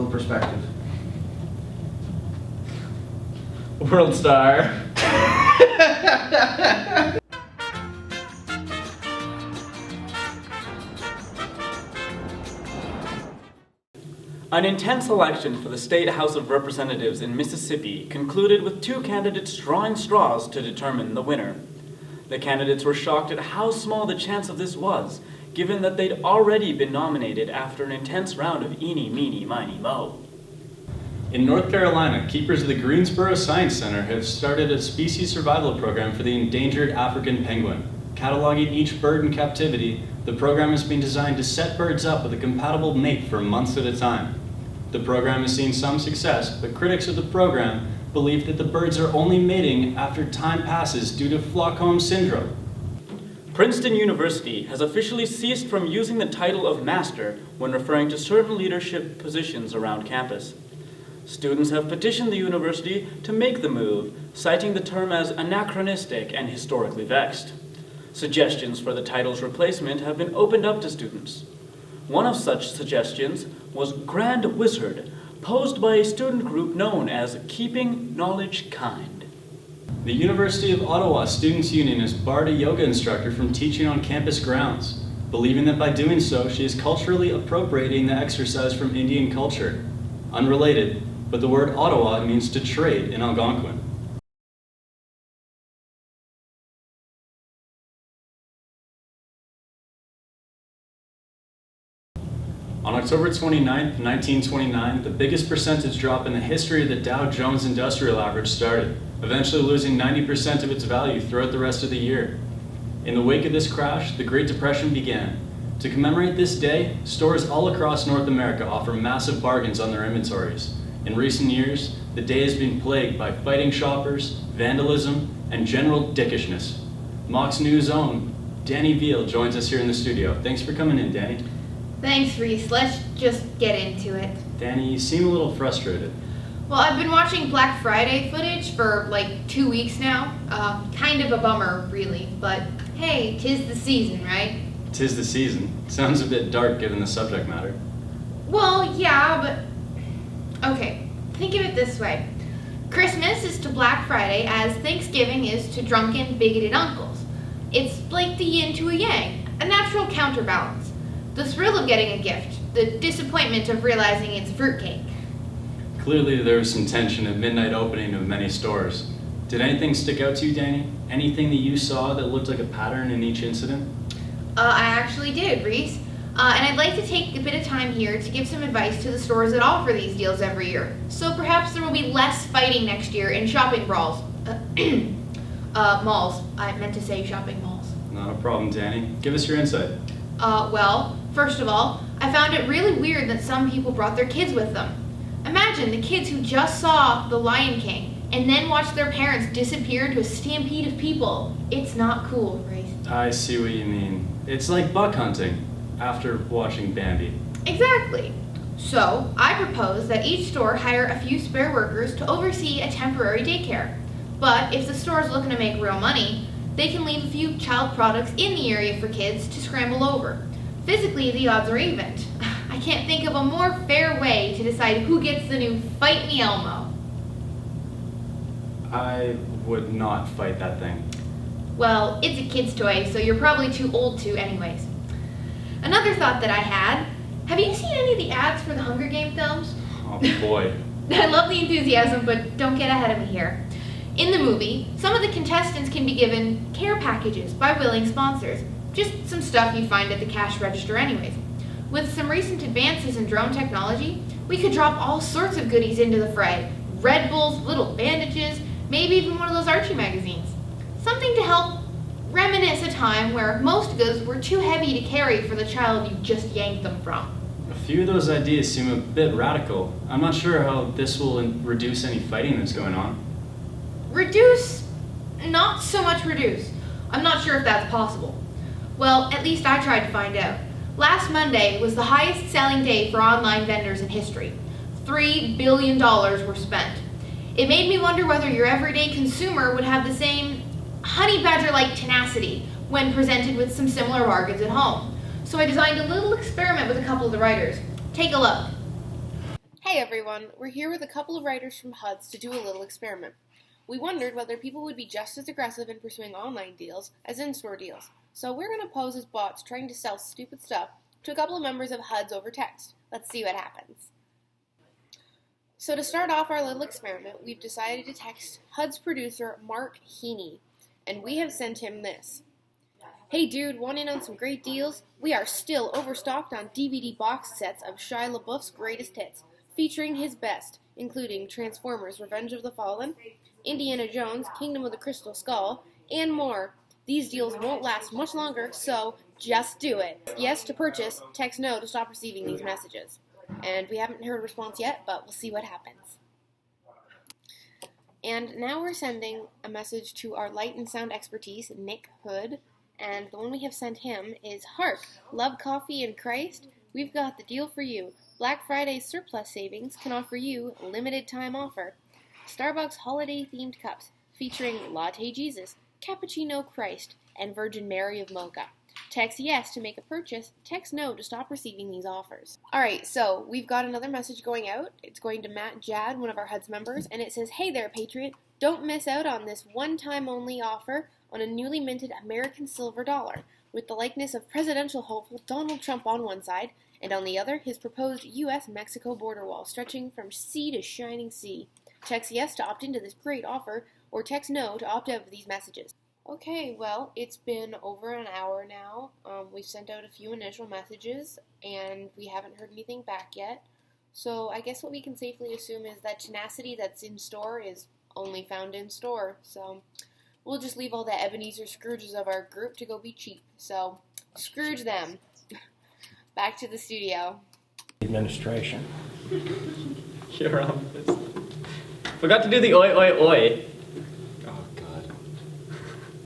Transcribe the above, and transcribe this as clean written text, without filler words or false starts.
world perspective. World star. An intense election for the State House of Representatives in Mississippi concluded with two candidates drawing straws to determine the winner. The candidates were shocked at how small the chance of this was, given that they'd already been nominated after an intense round of eeny, meeny, miny, moe. In North Carolina, keepers of the Greensboro Science Center have started a species survival program for the endangered African penguin. Cataloging each bird in captivity, the program has been designed to set birds up with a compatible mate for months at a time. The program has seen some success, but critics of the program believe that the birds are only mating after time passes due to Flockholm syndrome. Princeton University has officially ceased from using the title of master when referring to certain leadership positions around campus. Students have petitioned the university to make the move, citing the term as anachronistic and historically vexed. Suggestions for the title's replacement have been opened up to students. One of such suggestions was Grand Wizard, posed by a student group known as Keeping Knowledge Kind. The University of Ottawa Students' Union has barred a yoga instructor from teaching on campus grounds, believing that by doing so, she is culturally appropriating the exercise from Indian culture. Unrelated, but the word Ottawa means to trade in Algonquin. On October 29, 1929, the biggest percentage drop in the history of the Dow Jones Industrial Average started, eventually losing 90% of its value throughout the rest of the year. In the wake of this crash, the Great Depression began. To commemorate this day, stores all across North America offer massive bargains on their inventories. In recent years, the day has been plagued by fighting shoppers, vandalism, and general dickishness. Mox News' own Dani Veale joins us here in the studio. Thanks for coming in, Dani. Thanks, Reese. Let's just get into it. Dani, you seem a little frustrated. Well, I've been watching Black Friday footage for like 2 weeks now. Kind of a bummer, really. But hey, 'tis the season, right? 'Tis the season. Sounds a bit dark given the subject matter. Well, yeah, but... Okay, think of it this way. Christmas is to Black Friday as Thanksgiving is to drunken, bigoted uncles. It's like the yin to a yang, a natural counterbalance. The thrill of getting a gift, the disappointment of realizing it's fruitcake. Clearly there was some tension at midnight opening of many stores. Did anything stick out to you, Dani? Anything that you saw that looked like a pattern in each incident? I actually did, Reese. And I'd like to take a bit of time here to give some advice to the stores that offer these deals every year. So perhaps there will be less fighting next year in shopping brawls. Malls. I meant to say shopping malls. Not a problem, Dani. Give us your insight. Well, first of all, I found it really weird that some people brought their kids with them. Imagine the kids who just saw The Lion King and then watched their parents disappear into a stampede of people. It's not cool, Grace. I see what you mean. It's like buck hunting after watching Bambi. Exactly. So, I propose that each store hire a few spare workers to oversee a temporary daycare. But if the store is looking to make real money, they can leave a few child products in the area for kids to scramble over. Physically, the odds are even. I can't think of a more fair way to decide who gets the new Fight Me Elmo. I would not fight that thing. Well, it's a kid's toy, so you're probably too old to anyways. Another thought that I had, have you seen any of the ads for the Hunger Game films? Oh boy. I love the enthusiasm, but don't get ahead of me here. In the movie, some of the contestants can be given care packages by willing sponsors. Just some stuff you find at the cash register anyways. With some recent advances in drone technology, we could drop all sorts of goodies into the fray. Red Bulls, little bandages, maybe even one of those Archie magazines. Something to help reminisce a time where most goods were too heavy to carry for the child you just yanked them from. A few of those ideas seem a bit radical. I'm not sure how this will reduce any fighting that's going on. Reduce? Not so much reduce. I'm not sure if that's possible. Well, at least I tried to find out. Last Monday was the highest selling day for online vendors in history. $3 billion were spent. It made me wonder whether your everyday consumer would have the same honey badger-like tenacity when presented with some similar bargains at home. So I designed a little experiment with a couple of the writers. Take a look. Hey everyone, we're here with a couple of writers from HUDs to do a little experiment. We wondered whether people would be just as aggressive in pursuing online deals as in-store deals. So we're going to pose as bots trying to sell stupid stuff to a couple of members of HUDs over text. Let's see what happens. So to start off our little experiment, we've decided to text HUD's producer Mark Heaney, and we have sent him this. Hey dude, want in on some great deals? We are still overstocked on DVD box sets of Shia LaBeouf's greatest hits, featuring his best, including Transformers: Revenge of the Fallen, Indiana Jones: Kingdom of the Crystal Skull, and more. These deals won't last much longer, so just do it. Yes to purchase, text no to stop receiving these messages. And we haven't heard a response yet, but we'll see what happens. And now we're sending a message to our light and sound expertise, Nick Hood, and the one we have sent him is, Hark, love coffee and Christ? We've got the deal for you. Black Friday's surplus savings can offer you a limited time offer. Starbucks holiday-themed cups featuring Latte Jesus, Cappuccino Christ, and Virgin Mary of Mocha. Text yes to make a purchase, text no to stop receiving these offers. Alright, so we've got another message going out. It's going to Matt Jad, one of our HUD's members, and it says, Hey there, Patriot. Don't miss out on this one-time only offer on a newly minted American silver dollar, with the likeness of presidential hopeful Donald Trump on one side, and on the other, his proposed U.S.-Mexico border wall stretching from sea to shining sea. Text yes to opt into this great offer, or text no to opt out of these messages. Okay, well, it's been over an hour now. We've sent out a few initial messages, and we haven't heard anything back yet. So I guess what we can safely assume is that tenacity that's in store is only found in store. So we'll just leave all the Ebenezer Scrooges of our group to go be cheap. So Scrooge them. Back to the studio. Administration. You're on this. Forgot to do the oi oi oi.